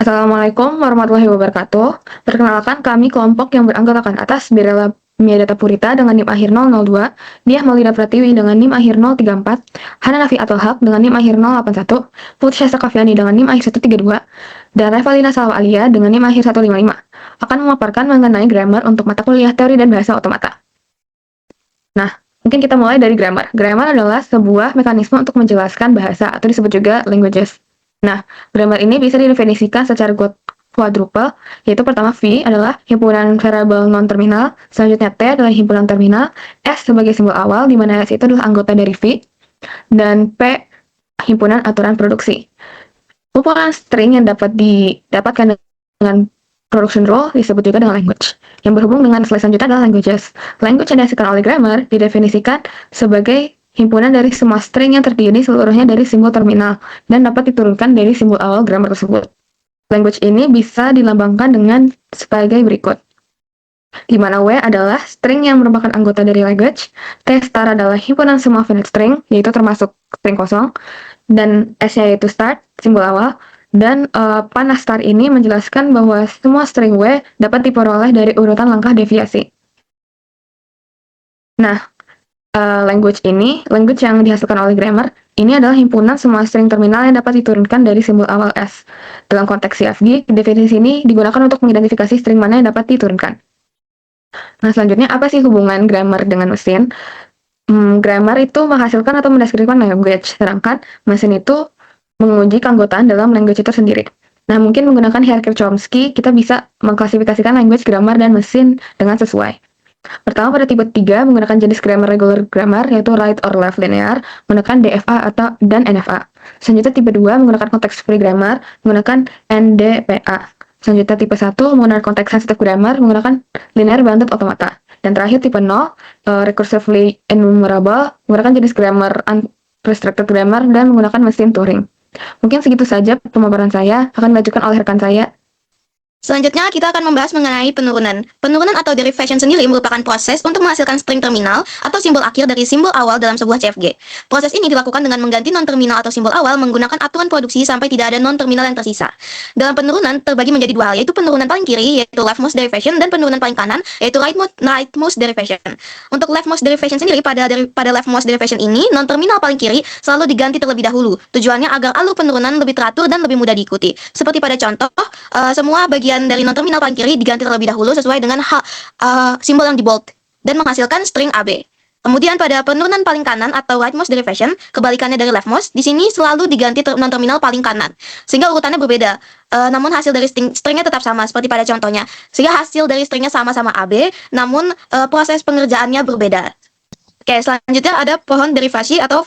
Assalamualaikum warahmatullahi wabarakatuh. Perkenalkan, kami kelompok yang beranggotakan atas Birela Miadata Purita dengan NIM akhir 002, Diah Maulida Pratiwi dengan NIM akhir 034, Hana Nafi Atul Haq dengan NIM akhir 081, Putri Syastra Kafiani dengan NIM akhir 132, dan Revalina Salawa Alia dengan NIM akhir 155, akan memaparkan mengenai grammar untuk mata kuliah teori dan bahasa otomata. Nah, mungkin kita mulai dari grammar. Grammar adalah sebuah mekanisme untuk menjelaskan bahasa atau disebut juga languages. Nah, grammar ini bisa didefinisikan secara quadruple, yaitu pertama V adalah himpunan variabel non-terminal, selanjutnya T adalah himpunan terminal, S sebagai simbol awal, di mana S itu adalah anggota dari V, dan P himpunan aturan produksi. Kumpulan string yang dapat didapatkan dengan production rule disebut juga dengan language. Yang berhubung dengan slide selanjutnya adalah languages. Language yang dihasilkan oleh grammar didefinisikan sebagai himpunan dari semua string yang terdiri seluruhnya dari simbol terminal dan dapat diturunkan dari simbol awal grammar tersebut. Language ini bisa dilambangkan dengan sebagai berikut. Di mana W adalah string yang merupakan anggota dari language, T star adalah himpunan semua finite string, yaitu termasuk string kosong, dan S-nya yaitu start, simbol awal, dan panah star ini menjelaskan bahwa semua string W dapat diperoleh dari urutan langkah deviasi. Nah, language yang dihasilkan oleh grammar, ini adalah himpunan semua string terminal yang dapat diturunkan dari simbol awal S. Dalam konteks CFG, definisi ini digunakan untuk mengidentifikasi string mana yang dapat diturunkan. Nah, selanjutnya apa sih hubungan grammar dengan mesin? Grammar itu menghasilkan atau mendeskripsikan language, sedangkan mesin itu menguji keanggotaan dalam language itu sendiri. Nah, mungkin menggunakan hierarki Chomsky, kita bisa mengklasifikasikan language, grammar, dan mesin dengan sesuai. Pertama, pada tipe 3 menggunakan jenis grammar regular grammar, yaitu right or left linear, menggunakan DFA dan NFA. Selanjutnya tipe 2 menggunakan konteks free grammar, menggunakan NDPA. Selanjutnya tipe 1 menggunakan konteks sensitive grammar, menggunakan linear bounded automata. Dan terakhir tipe 0, recursively enumerable, menggunakan jenis grammar unrestricted grammar, dan menggunakan mesin Turing. Mungkin segitu saja pemaparan saya, akan dilanjutkan oleh rekan saya. Selanjutnya, kita akan membahas mengenai penurunan. Penurunan atau derivation sendiri merupakan proses untuk menghasilkan string terminal atau simbol akhir dari simbol awal dalam sebuah CFG. Proses ini dilakukan dengan mengganti non-terminal atau simbol awal menggunakan aturan produksi sampai tidak ada non-terminal yang tersisa. Dalam penurunan terbagi menjadi dua hal, yaitu penurunan paling kiri, yaitu leftmost derivation, dan penurunan paling kanan, yaitu rightmost derivation. Untuk leftmost derivation sendiri, pada leftmost derivation ini, non-terminal paling kiri selalu diganti terlebih dahulu. Tujuannya agar alur penurunan lebih teratur dan lebih mudah diikuti. Seperti pada contoh, semua bagian dari non-terminal paling kiri diganti terlebih dahulu sesuai dengan simbol yang di bold dan menghasilkan string AB. Kemudian pada penurunan paling kanan atau rightmost derivation, kebalikannya dari leftmost, di sini selalu diganti non-terminal paling kanan, sehingga urutannya berbeda. Namun hasil dari stringnya tetap sama seperti pada contohnya. Sehingga hasil dari stringnya sama-sama AB, namun proses pengerjaannya berbeda. Oke, selanjutnya ada pohon derivasi atau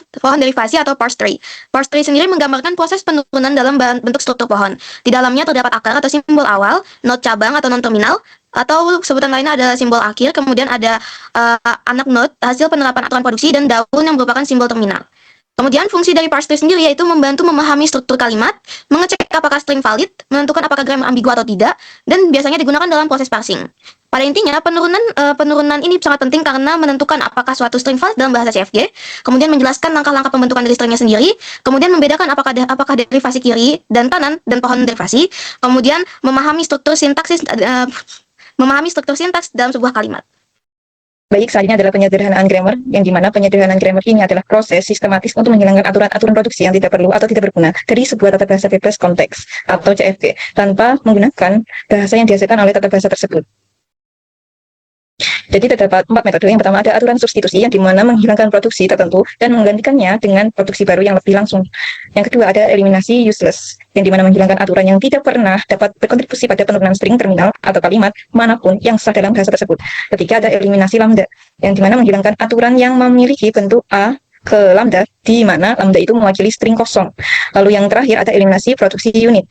parse tree. Parse tree sendiri menggambarkan proses penurunan dalam bentuk struktur pohon. Di dalamnya terdapat akar atau simbol awal, node cabang atau non-terminal, atau sebutan lainnya ada simbol akhir, kemudian ada anak node, hasil penerapan aturan produksi, dan daun yang merupakan simbol terminal. Kemudian fungsi dari parse tree sendiri yaitu membantu memahami struktur kalimat, mengecek apakah string valid, menentukan apakah grammar ambigu atau tidak, dan biasanya digunakan dalam proses parsing. Pada intinya, penurunan ini sangat penting karena menentukan apakah suatu string valid dalam bahasa CFG, kemudian menjelaskan langkah-langkah pembentukan dari stringnya sendiri, kemudian membedakan apakah derivasi kiri dan kanan dan pohon derivasi, kemudian memahami struktur sintaks dalam sebuah kalimat. Baik, selanjutnya adalah penyederhanaan grammar, yang dimana penyederhanaan grammar ini adalah proses sistematis untuk menghilangkan aturan-aturan produksi yang tidak perlu atau tidak berguna dari sebuah tata bahasa bebas konteks atau CFG, tanpa menggunakan bahasa yang dihasilkan oleh tata bahasa tersebut. Jadi terdapat 4 metode. Yang pertama ada aturan substitusi, yang dimana menghilangkan produksi tertentu dan menggantikannya dengan produksi baru yang lebih langsung. Yang kedua ada eliminasi useless, yang dimana menghilangkan aturan yang tidak pernah dapat berkontribusi pada penurunan string terminal atau kalimat manapun yang sah dalam bahasa tersebut. Ketiga ada eliminasi lambda, yang dimana menghilangkan aturan yang memiliki bentuk A ke lambda, di mana lambda itu mewakili string kosong. Lalu yang terakhir ada eliminasi produksi unit,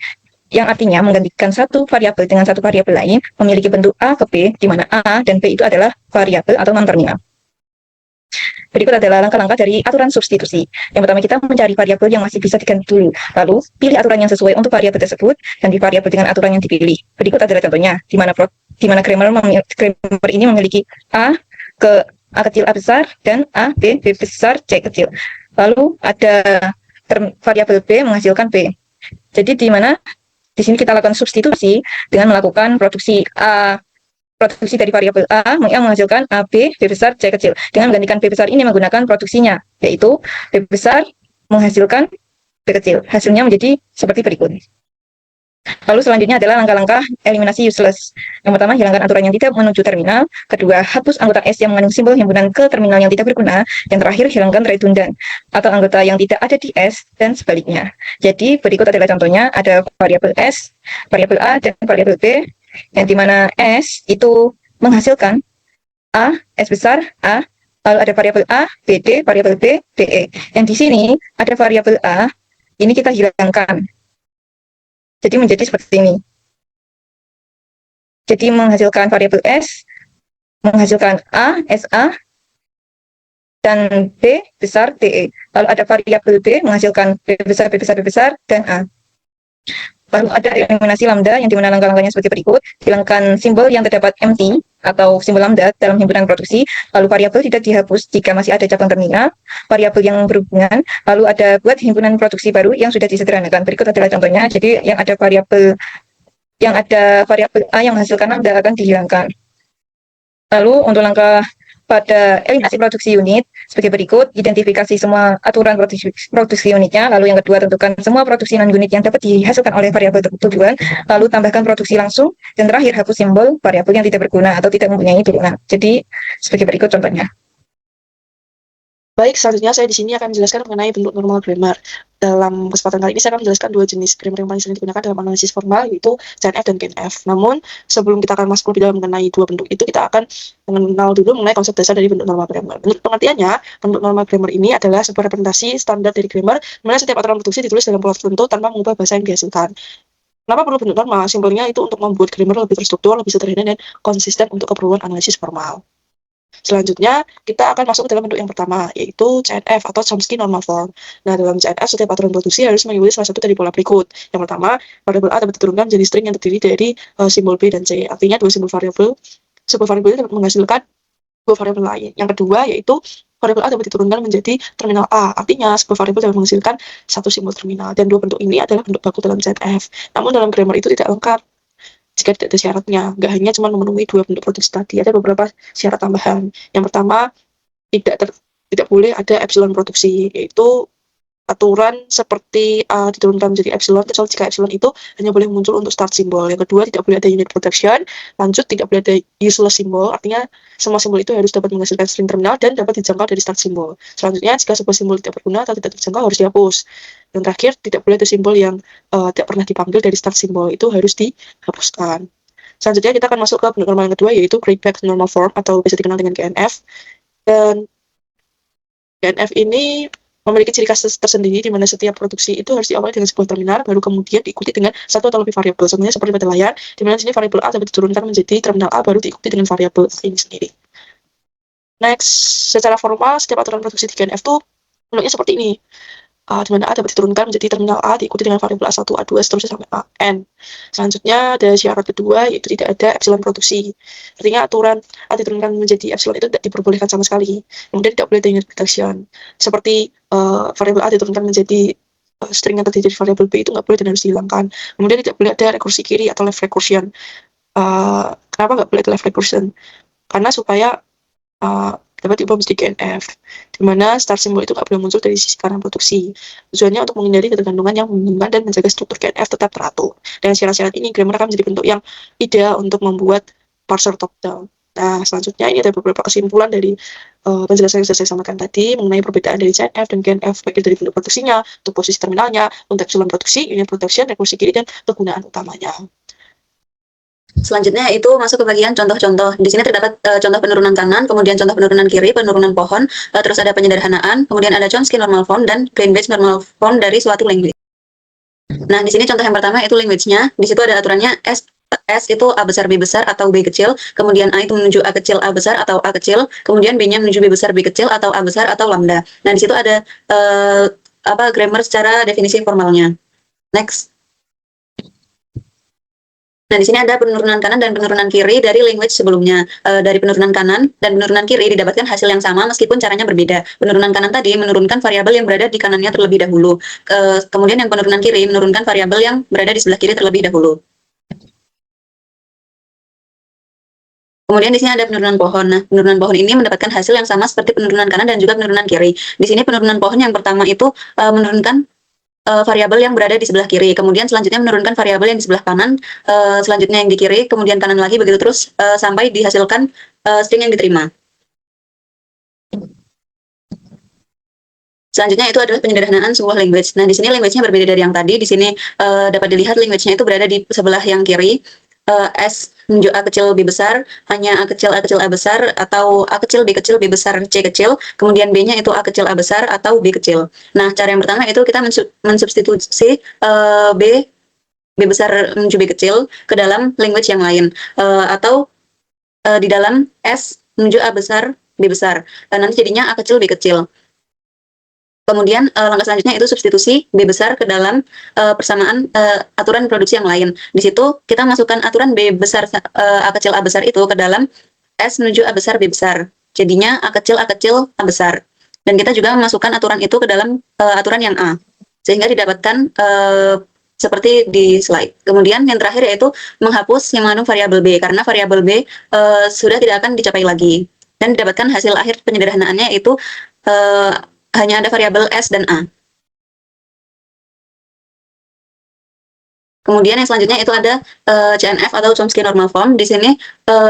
yang artinya menggantikan satu variabel dengan satu variabel lain memiliki bentuk A ke B, di mana A dan B itu adalah variabel atau non-terminal. Berikut adalah langkah-langkah dari aturan substitusi. Yang pertama, kita mencari variabel yang masih bisa diganti dulu. Lalu, pilih aturan yang sesuai untuk variabel tersebut, dan di variabel dengan aturan yang dipilih. Berikut adalah contohnya, di mana grammar ini memiliki A ke A kecil A besar, dan A, B besar, C kecil. Lalu, ada variabel B menghasilkan B. Jadi, di Di sini kita lakukan substitusi dengan melakukan produksi dari variabel A yang menghasilkan A, B besar, C kecil. Dengan menggantikan B besar ini menggunakan produksinya, yaitu B besar menghasilkan B kecil. Hasilnya menjadi seperti berikut. Lalu selanjutnya adalah langkah-langkah eliminasi useless. Yang pertama, hilangkan aturan yang tidak menuju terminal. Kedua, hapus anggota S yang mengandung simbol himpunan ke terminal yang tidak berguna. Yang terakhir, hilangkan redundan atau anggota yang tidak ada di S dan sebaliknya. Jadi berikut adalah contohnya, ada variabel S, variabel A, dan variabel B, yang dimana S itu menghasilkan A, S besar, A, lalu ada variabel A, BD, variabel B, BE. Yang di sini ada variabel A, ini kita hilangkan. Jadi menjadi seperti ini. Jadi menghasilkan variabel S, menghasilkan A, SA, dan B besar, DE. Lalu ada variabel B menghasilkan B besar, B besar, B besar, dan A. Lalu ada eliminasi lambda yang dimana langkah-langkahnya sebagai berikut. Hilangkan simbol yang terdapat empty atau simbol lambda dalam himpunan produksi. Lalu variabel tidak dihapus jika masih ada cabang terminal. Variabel yang berhubungan. Lalu ada buat himpunan produksi baru yang sudah disederhanakan. Berikut adalah contohnya. Jadi yang ada variabel A yang menghasilkan lambda akan dihilangkan. Lalu untuk langkah pada eliminasi produksi unit sebagai berikut, identifikasi semua aturan produksi unitnya, lalu yang kedua tentukan semua produksi non-unit yang dapat dihasilkan oleh variabel tujuan, lalu tambahkan produksi langsung, dan terakhir hapus simbol variabel yang tidak berguna atau tidak mempunyai turunan. Jadi sebagai berikut contohnya. Baik, selanjutnya saya di sini akan menjelaskan mengenai bentuk normal grammar. Dalam kesempatan kali ini saya akan menjelaskan dua jenis grammar yang paling sering digunakan dalam analisis formal, yaitu CNF dan GNF. Namun, sebelum kita akan masuk lebih dalam mengenai dua bentuk itu, kita akan mengenal dulu mengenai konsep dasar dari bentuk normal grammar. Menurut pengertiannya, bentuk normal grammar ini adalah sebuah representasi standar dari grammar, di mana setiap aturan produksi ditulis dalam pola tertentu tanpa mengubah bahasa yang dihasilkan. Kenapa perlu bentuk normal? Simpelnya itu untuk membuat grammar lebih terstruktur, lebih sederhana, dan konsisten untuk keperluan analisis formal. Selanjutnya, kita akan masuk ke dalam bentuk yang pertama, yaitu CNF atau Chomsky Normal Form. Nah, dalam CNF, setiap aturan produksi harus mengikuti salah satu dari pola berikut. Yang pertama, variabel A dapat diturunkan menjadi string yang terdiri dari simbol B dan C. Artinya, sebuah variabel dapat menghasilkan dua variabel lain. Yang kedua, yaitu variabel A dapat diturunkan menjadi terminal A. Artinya, sebuah variabel dapat menghasilkan satu simbol terminal. Dan dua bentuk ini adalah bentuk baku dalam CNF. Namun, dalam grammar itu tidak lengkap jika tidak ada syaratnya. Nggak hanya cuma memenuhi dua bentuk produksi tadi, ada beberapa syarat tambahan. Yang pertama, tidak boleh ada epsilon produksi, yaitu aturan seperti diturunkan menjadi epsilon, kecuali jika epsilon itu hanya boleh muncul untuk start simbol. Yang kedua, tidak boleh ada unit protection. Lanjut, tidak boleh ada useless simbol, artinya semua simbol itu harus dapat menghasilkan string terminal dan dapat dijangkau dari start simbol. Selanjutnya, jika sebuah simbol tidak berguna atau tidak terjangkau harus dihapus. Dan terakhir, tidak boleh ada simbol yang tidak pernah dipanggil dari start simbol, itu harus dihapuskan. Selanjutnya, kita akan masuk ke bentuk normal yang kedua, yaitu Grayback Normal Form atau biasa dikenal dengan GNF. Dan GNF ini memiliki ciri khas tersendiri di mana setiap produksi itu harus diawali dengan sebuah terminal, baru kemudian diikuti dengan satu atau lebih variabel. Contohnya seperti pada layar, di mana sini variabel A dapat diturunkan menjadi terminal A, baru diikuti dengan variabel ini sendiri. Next, secara formal, setiap aturan produksi di GNF itu bentuknya seperti ini. Di mana A dapat diturunkan menjadi terminal A, diikuti dengan variabel A1, A2, seterusnya sampai AN. Selanjutnya, ada syarat kedua, yaitu tidak ada epsilon produksi. Artinya aturan A diturunkan menjadi epsilon itu tidak diperbolehkan sama sekali. Kemudian tidak boleh ada unit protection. Seperti variabel A diturunkan menjadi string yang terdiri dari variabel B itu nggak boleh dan harus dihilangkan. Kemudian tidak boleh ada rekursi kiri atau left recursion. Kenapa nggak boleh ada left recursion? Karena supaya dapat diubah menjadi GNF, di mana start symbol itu nggak boleh muncul dari sisi kanan produksi. Tujuannya untuk menghindari ketergantungan yang membingungkan dan menjaga struktur GNF tetap teratur. Dengan syarat-syarat ini, grammar akan menjadi bentuk yang ideal untuk membuat parser top-down. Nah, selanjutnya ini ada beberapa kesimpulan dari penjelasan yang saya sampaikan tadi mengenai perbedaan dari CNF dan GNF, baik dari bentuk produksinya, untuk posisi terminalnya, untuk epsilon produksi, unit protection, rekursi kiri, dan kegunaan utamanya. Selanjutnya itu masuk ke bagian contoh-contoh. Di sini terdapat contoh penurunan kanan, kemudian contoh penurunan kiri, penurunan pohon, terus ada penyederhanaan, kemudian ada Chomsky Normal Form dan Greenberg Normal Form dari suatu language. Nah, di sini contoh yang pertama itu language-nya. Di situ ada aturannya S itu A besar B besar atau B kecil, kemudian A itu menuju A kecil A besar atau A kecil, kemudian B-nya menuju B besar B kecil atau A besar atau lambda. Nah, di situ ada grammar secara definisi formalnya. Next. Nah, di sini ada penurunan kanan dan penurunan kiri dari language sebelumnya. Dari penurunan kanan dan penurunan kiri didapatkan hasil yang sama meskipun caranya berbeda. Penurunan kanan tadi menurunkan variabel yang berada di kanannya terlebih dahulu. Kemudian yang penurunan kiri menurunkan variabel yang berada di sebelah kiri terlebih dahulu. Kemudian di sini ada penurunan pohon. Nah, penurunan pohon ini mendapatkan hasil yang sama seperti penurunan kanan dan juga penurunan kiri. Di sini penurunan pohon yang pertama itu menurunkan variabel yang berada di sebelah kiri, kemudian selanjutnya menurunkan variabel yang di sebelah kanan, selanjutnya yang di kiri, kemudian kanan lagi, begitu terus sampai dihasilkan string yang diterima. Selanjutnya itu adalah penyederhanaan sebuah language. Nah, di sini language-nya berbeda dari yang tadi. Di sini dapat dilihat language-nya itu berada di sebelah yang kiri. S menunjuk A kecil B besar, hanya A kecil A besar, atau A kecil B besar C kecil, kemudian B-nya itu A kecil A besar atau B kecil. Nah, cara yang pertama itu kita mensubstitusi B besar menuju B kecil ke dalam language yang lain, atau di dalam S menuju A besar B besar. Nanti jadinya A kecil B kecil. Kemudian langkah selanjutnya itu substitusi B besar ke dalam persamaan aturan produksi yang lain. Di situ kita masukkan aturan B besar A kecil A besar itu ke dalam S menuju A besar B besar. Jadinya A kecil A besar. Dan kita juga memasukkan aturan itu ke dalam aturan yang A. Sehingga didapatkan seperti di slide. Kemudian yang terakhir yaitu menghapus yang mengandung variabel B, karena variabel B sudah tidak akan dicapai lagi. Dan didapatkan hasil akhir penyederhanaannya yaitu hanya ada variabel S dan A. Kemudian yang selanjutnya itu ada CNF atau Chomsky Normal Form. Di sini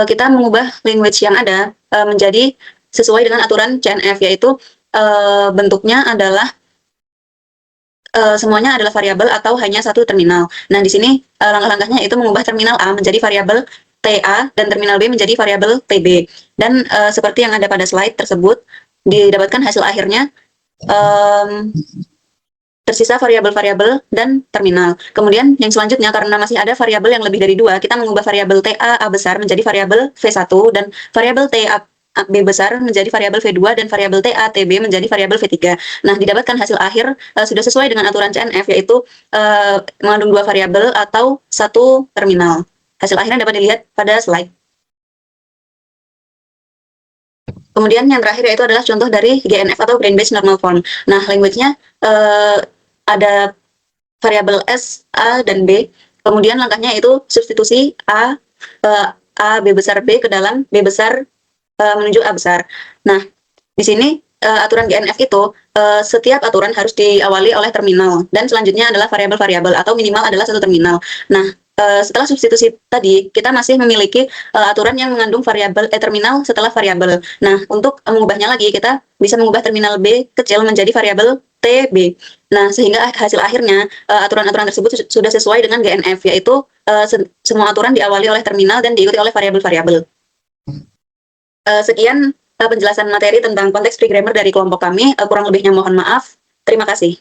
kita mengubah language yang ada menjadi sesuai dengan aturan CNF, yaitu bentuknya adalah semuanya adalah variabel atau hanya satu terminal. Nah, di sini langkah-langkahnya itu mengubah terminal A menjadi variabel TA dan terminal B menjadi variabel TB. Dan seperti yang ada pada slide tersebut, didapatkan hasil akhirnya tersisa variabel-variabel dan terminal. Kemudian yang selanjutnya, karena masih ada variabel yang lebih dari 2, kita mengubah variabel TA A besar menjadi variabel V1 dan variabel TA B besar menjadi variabel V2 dan variabel TA TB menjadi variabel V3. Nah, didapatkan hasil akhir sudah sesuai dengan aturan CNF, yaitu mengandung 2 variabel atau 1 terminal. Hasil akhirnya dapat dilihat pada slide. Kemudian yang terakhir yaitu adalah contoh dari GNF atau Grain Based Normal Form. Nah, language-nya ada variabel S, A, dan B. Kemudian langkahnya itu substitusi A B besar B ke dalam B besar menuju A besar. Nah, di sini aturan GNF itu setiap aturan harus diawali oleh terminal, dan selanjutnya adalah variabel-variabel atau minimal adalah satu terminal. Nah, setelah substitusi tadi, kita masih memiliki aturan yang mengandung variabel terminal setelah variabel. Nah, untuk mengubahnya lagi, kita bisa mengubah terminal B kecil menjadi variabel TB. Nah, sehingga hasil akhirnya aturan-aturan tersebut sudah sesuai dengan GNF, yaitu semua aturan diawali oleh terminal dan diikuti oleh variabel-variabel. Sekian penjelasan materi tentang konteks free grammar dari kelompok kami. Kurang lebihnya mohon maaf. Terima kasih.